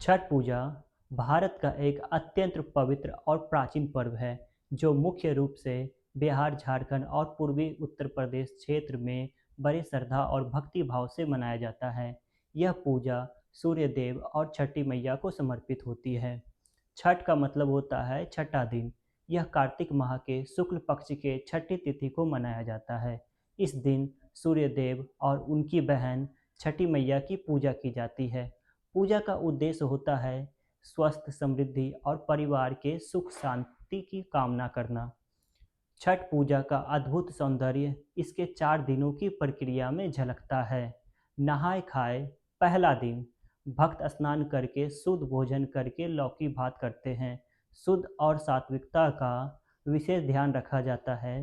छठ पूजा भारत का एक अत्यंत पवित्र और प्राचीन पर्व है जो मुख्य रूप से बिहार, झारखंड और पूर्वी उत्तर प्रदेश क्षेत्र में बड़े श्रद्धा और भक्ति भाव से मनाया जाता है। यह पूजा सूर्य देव और छठी मैया को समर्पित होती है। छठ का मतलब होता है छठा दिन। यह कार्तिक माह के शुक्ल पक्ष के छठी तिथि को मनाया जाता है। इस दिन सूर्य देव और उनकी बहन छठी मैया की पूजा की जाती है। पूजा का उद्देश्य होता है स्वस्थ, समृद्धि और परिवार के सुख शांति की कामना करना। छठ पूजा का अद्भुत सौंदर्य इसके 4 दिनों की प्रक्रिया में झलकता है। नहाय खाए पहला दिन, भक्त स्नान करके शुद्ध भोजन करके लौकी भात करते हैं। शुद्ध और सात्विकता का विशेष ध्यान रखा जाता है।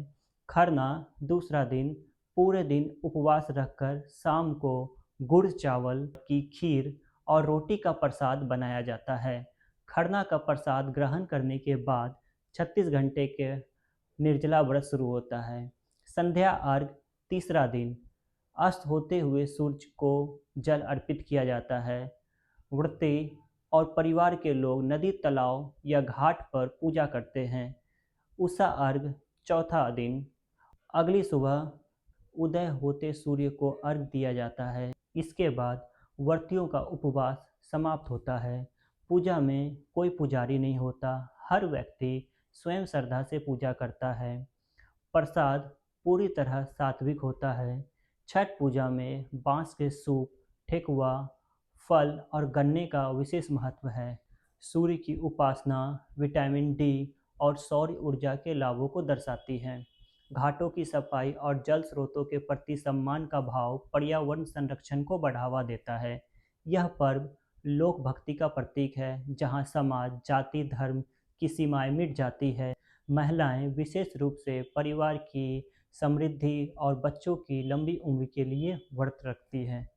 खरना दूसरा दिन, पूरे दिन उपवास रखकर शाम को गुड़ चावल की खीर और रोटी का प्रसाद बनाया जाता है। खरना का प्रसाद ग्रहण करने के बाद 36 घंटे के निर्जला व्रत शुरू होता है। संध्या अर्घ तीसरा दिन, अस्त होते हुए सूर्य को जल अर्पित किया जाता है। व्रती और परिवार के लोग नदी, तालाब या घाट पर पूजा करते हैं। उषा अर्घ चौथा दिन, अगली सुबह उदय होते सूर्य को अर्घ दिया जाता है। इसके बाद व्रतियों का उपवास समाप्त होता है। पूजा में कोई पुजारी नहीं होता, हर व्यक्ति स्वयं श्रद्धा से पूजा करता है। प्रसाद पूरी तरह सात्विक होता है। छठ पूजा में बांस के सूप, ठेकुआ, फल और गन्ने का विशेष महत्व है। सूर्य की उपासना विटामिन डी और सौर ऊर्जा के लाभों को दर्शाती है। घाटों की सफाई और जल स्रोतों के प्रति सम्मान का भाव पर्यावरण संरक्षण को बढ़ावा देता है। यह पर्व लोक भक्ति का प्रतीक है, जहां समाज, जाति, धर्म की सीमाएं मिट जाती है। महिलाएं विशेष रूप से परिवार की समृद्धि और बच्चों की लंबी उम्र के लिए व्रत रखती हैं।